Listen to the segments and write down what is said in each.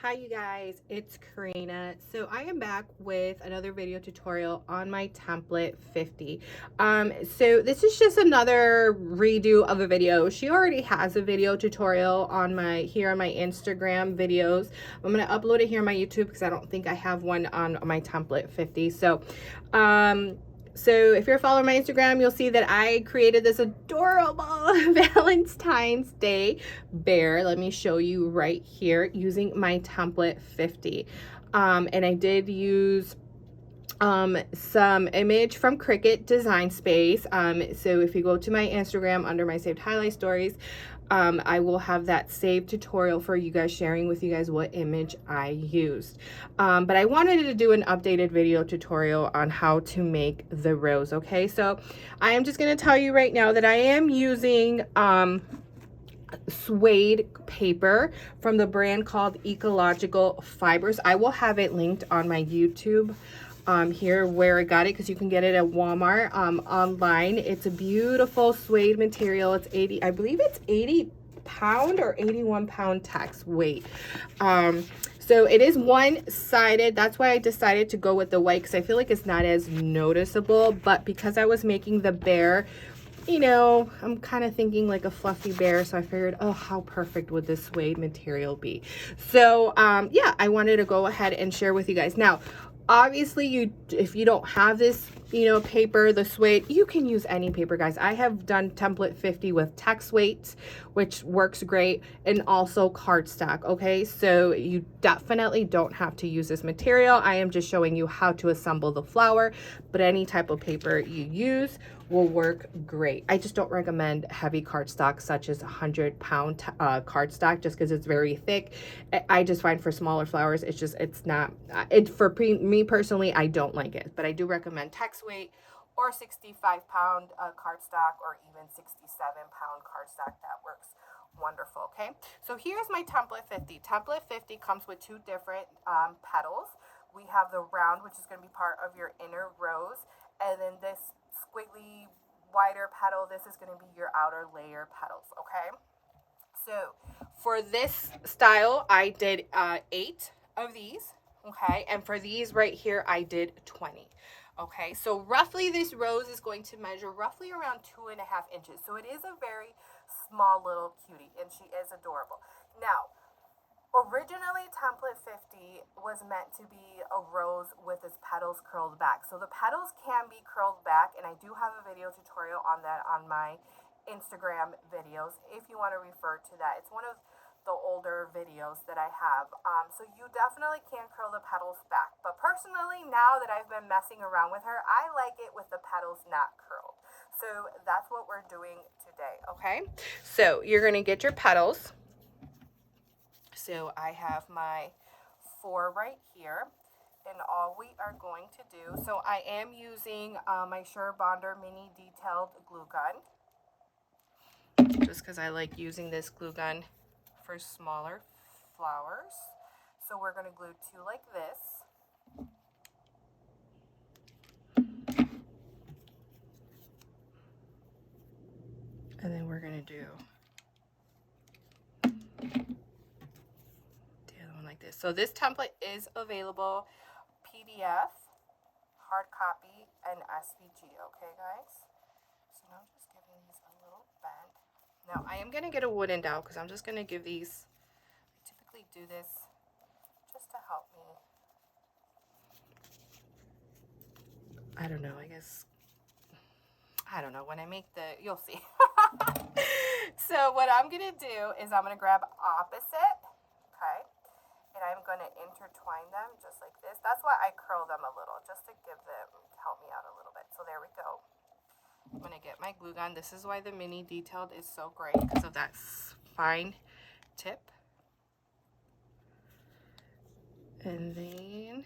Hi you guys, it's Karina. So I am back with another video tutorial on my template 50. So this is just another redo of a video. She already has a video tutorial on my Instagram videos. I'm gonna upload it here on my YouTube because I don't think I have one on my template 50. So if you're following my Instagram, you'll see that I created this adorable Valentine's Day bear. Let me show you right here using my template 50. And I did use some image from Cricut Design Space. So if you go to my Instagram under my saved highlight stories, I will have that saved tutorial for you guys, sharing with you guys what image I used. But I wanted to do an updated video tutorial on how to make the rose. Okay, so I am just going to tell you right now that I am using suede paper from the brand called Ecological Fibers. I will have it linked on my YouTube here where I got it, because you can get it at Walmart online. It's a beautiful suede material. It's 80, I believe it's 80-pound or 81-pound tax weight. So it is one-sided. That's why I decided to go with the white, because I feel like it's not as noticeable. But because I was making the bear, you know, I'm kind of thinking like a fluffy bear, so I figured, oh, how perfect would this suede material be? So yeah, I wanted to go ahead and share with you guys. Now obviously, if you don't have this, you know, paper, the suede, you can use any paper, guys. I have done template 50 with text weights, which works great, and also cardstock. Okay, so you definitely don't have to use this material. I am just showing you how to assemble the flower, but any type of paper you use will work great. I just don't recommend heavy cardstock such as 100-pound cardstock, just because it's very thick. I just find for smaller flowers, it's not me personally, I don't like it. But I do recommend text weight or 65-pound cardstock, or even 67-pound cardstock. That works wonderful. Okay, so here's my template 50. Template 50 comes with two different petals. We have the round, which is going to be part of your inner rose, and then this squiggly wider petal, this is going to be your outer layer petals. Okay, so for this style I did 8 of these. Okay, and for these right here I did 20. Okay, so roughly this rose is going to measure roughly around 2.5 inches. So it is a very small little cutie, and she is adorable. Now, originally template 50 was meant to be a rose with its petals curled back. So the petals can be curled back, and I do have a video tutorial on that on my Instagram videos if you want to refer to that. It's one of the older videos that I have. So you definitely can curl the petals back. But personally, now that I've been messing around with her, I like it with the petals not curled. So that's what we're doing today. Okay, so you're going to get your petals. So I have my 4 right here, and all we are going to do, so I am using my Surebonder mini detailed glue gun, just because I like using this glue gun for smaller flowers. So we're going to glue 2 like this. And then we're going to do the other one like this. So this template is available PDF, hard copy, and SVG. Okay, guys? So now I'm just giving these a little bend. Now I am going to get a wooden dowel, because I'm just going to give these, I typically do this just to help me, I don't know, I guess, I don't know, when I make the, you'll see. So what I'm going to do is I'm going to grab opposite, okay, and I'm going to intertwine them just like this. That's why I curl them a little, just to give them, help me out a little bit. So there we go. I'm going to get my glue gun. This is why the mini detailed is so great, because of that fine tip. And then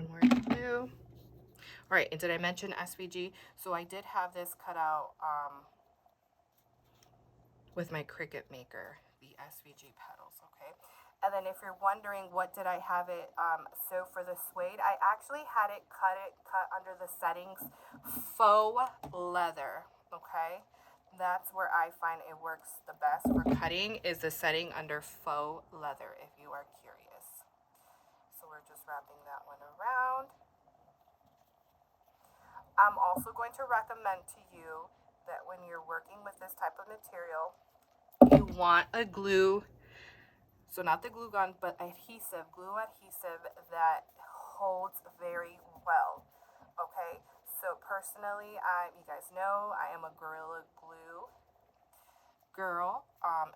we're going to do, all right, and did I mention SVG? So I did have this cut out with my Cricut Maker, the SVG petals. Okay, and then if you're wondering what did I have it so for the suede, I actually had it cut under the settings faux leather. Okay, That's where I find it works the best for cutting, is the setting under faux leather, if you are curious. So we're just wrapping that one around. I'm also going to recommend to you that when you're working with this type of material, you want a glue, so not the glue gun, but adhesive, glue adhesive that holds very well. Okay, so personally, you guys know I am a Gorilla Glue girl,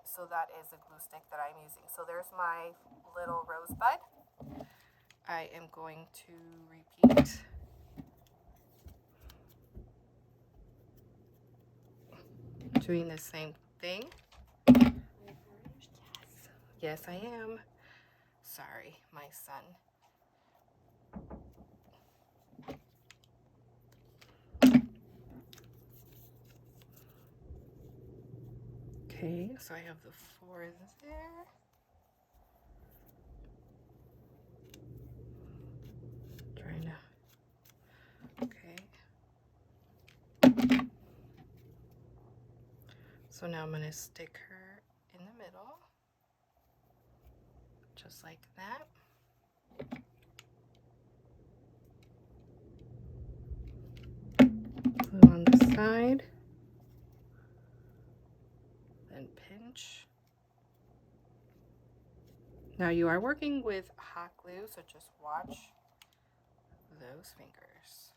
so that is a glue stick that I'm using. So there's my little rosebud. I am going to repeat. Doing the same thing. Yes, I am. Sorry, my son. Okay, so I have the 4 there. Trying to, okay. So now I'm gonna stick her in the middle, just like that. Glue on the side, then pinch. Now you are working with hot glue, so just watch those fingers.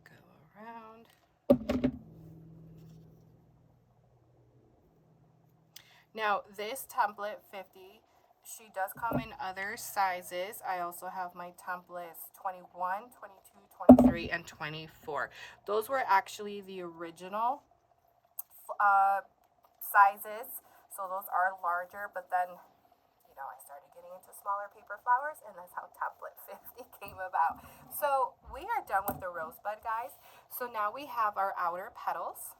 Go around. Now this template 50, she does come in other sizes. I also have my templates 21, 22, 23, and 24. Those were actually the original sizes. So those are larger, but then, you know, I started getting into smaller paper flowers, and that's how template 50 came about. So we are done with the rosebud, guys. So now we have our outer petals.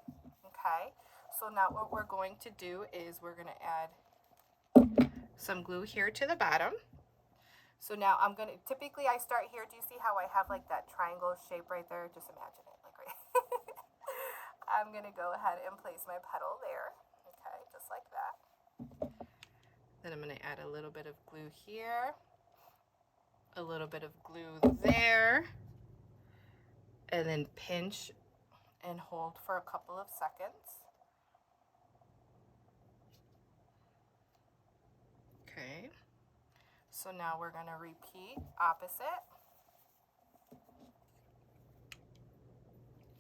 Okay. So now what we're going to do is we're going to add some glue here to the bottom. So now I'm going to, typically I start here. Do you see how I have like that triangle shape right there? Just imagine it like right. I'm going to go ahead and place my petal there. Okay, just like that. Then I'm going to add a little bit of glue here, a little bit of glue there, and then pinch and hold for a couple of seconds. Okay, so now we're going to repeat opposite.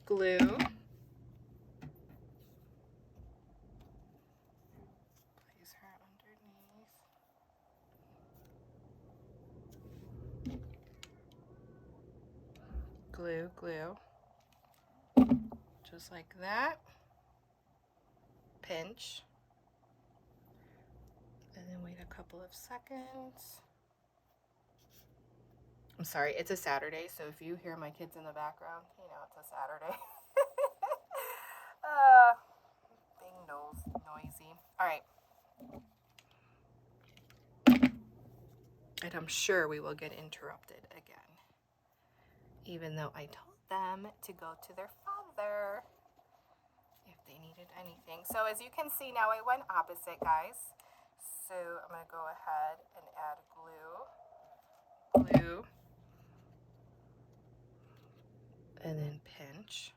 Glue. Place her underneath. Glue, glue. Just like that. Pinch. And then wait a couple of seconds. I'm sorry, it's a Saturday, so if you hear my kids in the background, you know, it's a Saturday. Being noisy. All right. And I'm sure we will get interrupted again, even though I told them to go to their father if they needed anything. So as you can see now, I went opposite, guys. So I'm going to go ahead and add glue, and then pinch.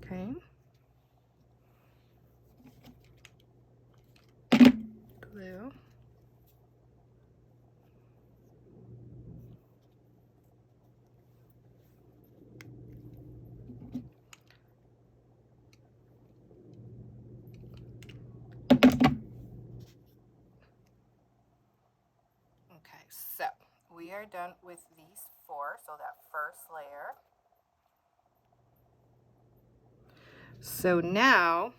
Okay. Glue. Okay, so we are done with these 4, so that first layer. So now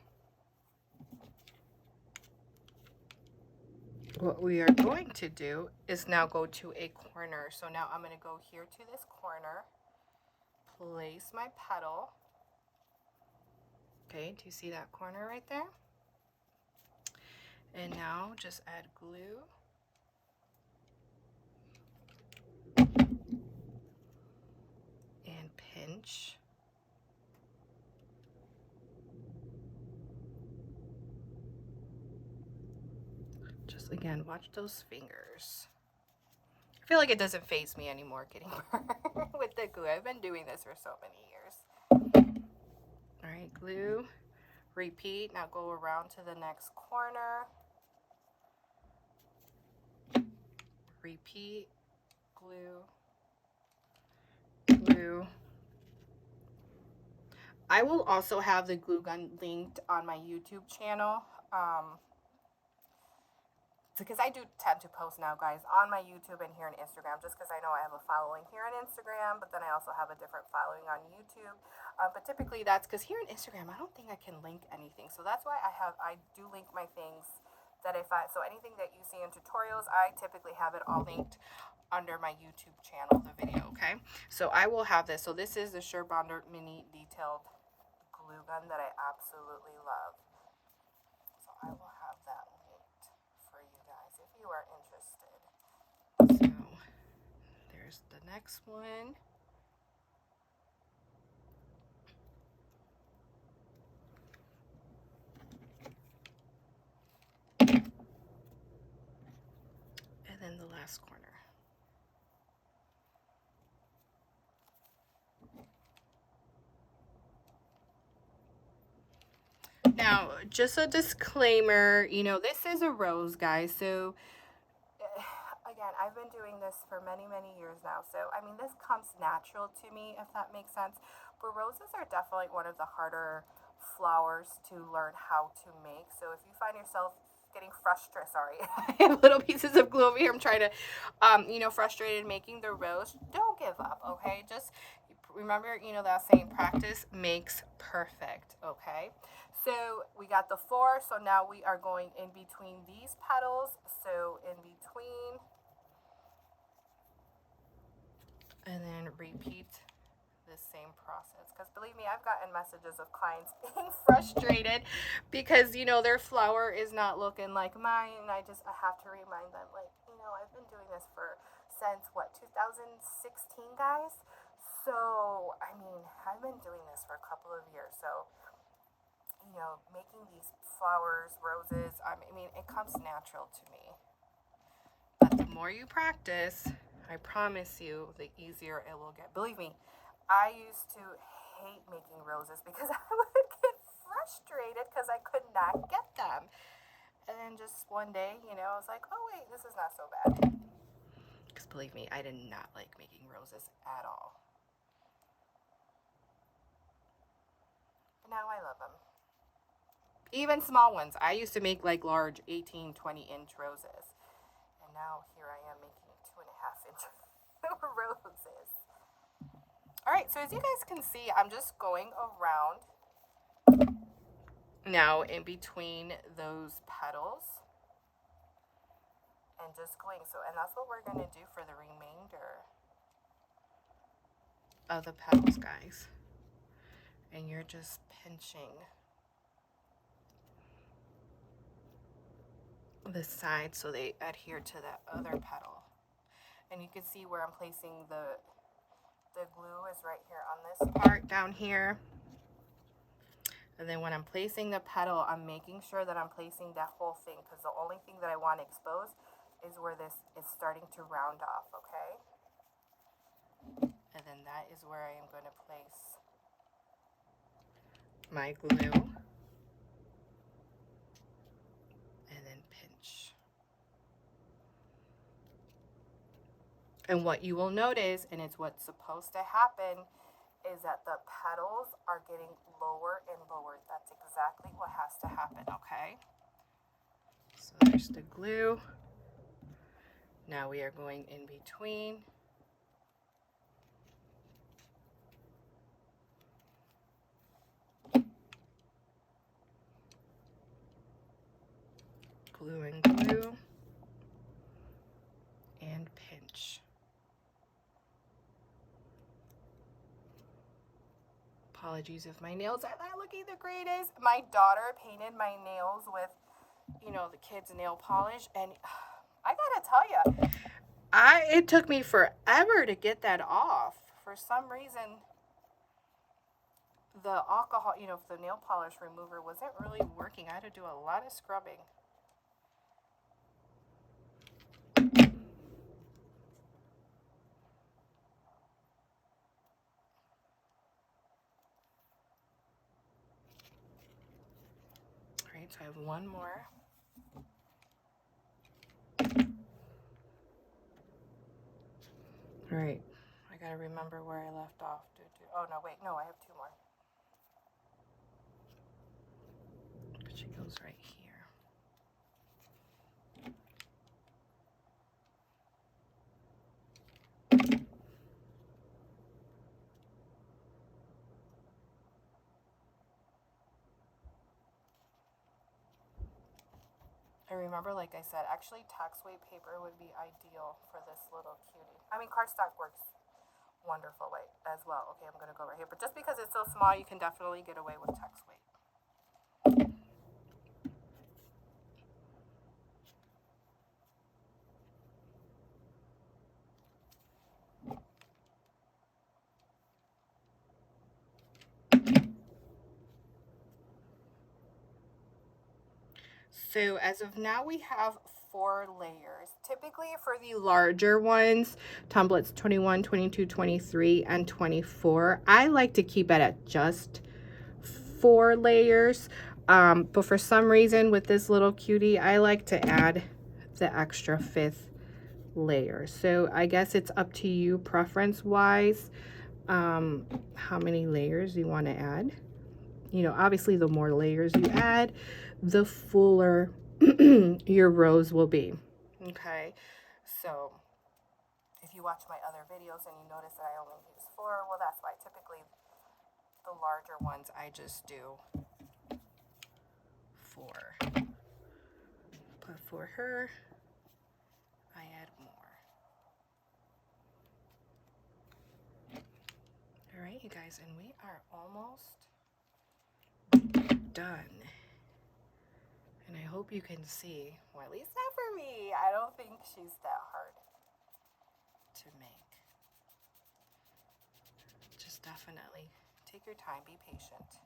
what we are going to do is now go to a corner. So now I'm going to go here to this corner, place my petal. Okay, do you see that corner right there? And now just add glue. And pinch. Just again, watch those fingers. I feel like it doesn't faze me anymore getting burned with the glue. I've been doing this for so many years. All right, glue. Repeat. Now go around to the next corner. Repeat. Glue. Glue. I will also have the glue gun linked on my YouTube channel. Because I do tend to post now, guys, on my YouTube and here on Instagram, just because I know I have a following here on Instagram, but then I also have a different following on YouTube. But typically that's because here on Instagram, I don't think I can link anything. So that's why I do link my things that so anything that you see in tutorials, I typically have it all linked under my YouTube channel, the video, okay? So I will have this. So this is the SureBonder Mini Detailed Glue Gun that I absolutely love. So I will have that linked for you guys if you are interested. So there's the next one. And then the last corner. Now, just a disclaimer, you know, this is a rose, guys. So, again, I've been doing this for many, many years now. So, I mean, this comes natural to me, if that makes sense. But roses are definitely one of the harder flowers to learn how to make. So, if you find yourself getting frustrated, sorry, I have little pieces of glue over here. I'm trying to, you know, frustrated making the rose. Don't give up, okay? Just remember, you know, that saying, practice makes perfect, okay? So we got the 4, so now we are going in between these petals, so in between, and then repeat the same process, because believe me, I've gotten messages of clients being frustrated because, you know, their flower is not looking like mine, and I have to remind them, like, you know, I've been doing this since, what, 2016, guys? So, I mean, I've been doing this for a couple of years, so, you know, making these flowers, roses, I mean, it comes natural to me. But the more you practice, I promise you, the easier it will get. Believe me, I used to hate making roses because I would get frustrated because I could not get them. And then just one day, you know, I was like, oh, wait, this is not so bad. Because believe me, I did not like making roses at all. But now I love them. Even small ones. I used to make like large 18, 20-inch roses. And now here I am making 2.5-inch roses. All right, so as you guys can see, I'm just going around now in between those petals. And just going, and that's what we're going to do for the remainder of the petals, guys. And you're just pinching the side so they adhere to that other petal. And you can see where I'm placing the glue is right here on this part down here. And then when I'm placing the petal, I'm making sure that I'm placing that whole thing, because the only thing that I want exposed is where this is starting to round off, okay? And then that is where I am going to place my glue. And then pinch. And what you will notice, and it's what's supposed to happen, is that the petals are getting lower and lower. That's exactly what has to happen, okay? So there's the glue. Now we are going in between. Glue and glue. And pinch. apologies if my nails are not looking the greatest. My daughter painted my nails with, you know, the kids' nail polish, and I gotta tell you, it took me forever to get that off. For some reason, the alcohol, you know, the nail polish remover wasn't really working. I had to do a lot of scrubbing. All right, so I have one more. All right, I gotta remember where I left off. Oh no, wait, no, I have two more. She goes right here. I remember, like I said, actually tax weight paper would be ideal for this little cutie. I mean, cardstock works wonderful way as well. Okay, I'm gonna go right here, but just because it's so small, you can definitely get away with tax weight. So as of now, we have 4 layers. Typically for the larger ones, templates 21, 22, 23, and 24, I like to keep it at just 4 layers. But for some reason with this little cutie, I like to add the extra 5th layer. So I guess it's up to you preference wise, how many layers you want to add. You know, obviously the more layers you add, the fuller your rose will be. Okay, so if you watch my other videos and you notice that I only use 4, well, that's why. Typically the larger ones I just do 4. But for her, I add more. All right, you guys, and we are almost done. And I hope you can see, well, at least not for me. I don't think she's that hard to make. Just definitely take your time, be patient.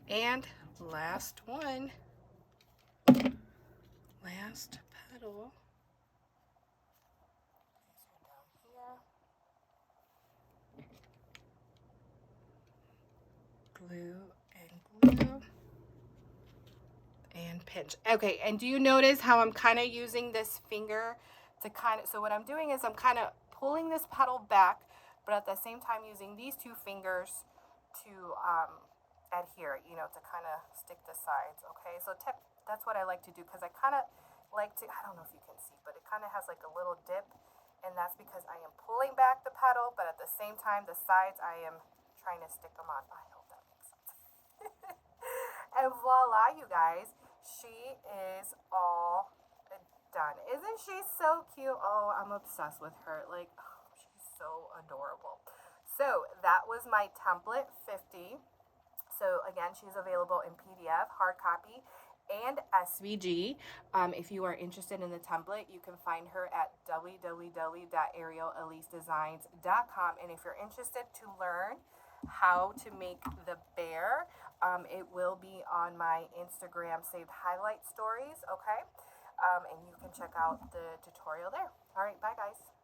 And last one, last petal. So down here, glue and glue and pinch. Okay, and do you notice how I'm kind of using this finger to kind of, so what I'm doing is I'm kind of pulling this petal back, but at the same time using these 2 fingers to adhere, you know, to kind of stick the sides. Okay, so that's what I like to do, because I kind of like to, I don't know if you can see, but it kind of has like a little dip, and that's because I am pulling back the petal, but at the same time the sides I am trying to stick them on. I hope that makes sense. And voila, you guys, she is all done. Isn't she so cute? Oh, I'm obsessed with her. Like, oh, she's so adorable. So that was my template 50. So again, she's available in PDF, hard copy, and SVG. If you are interested in the template, you can find her at www.arielelisedesigns.com. And if you're interested to learn how to make the bear, it will be on my Instagram saved highlight stories, okay? And you can check out the tutorial there. All right, bye guys.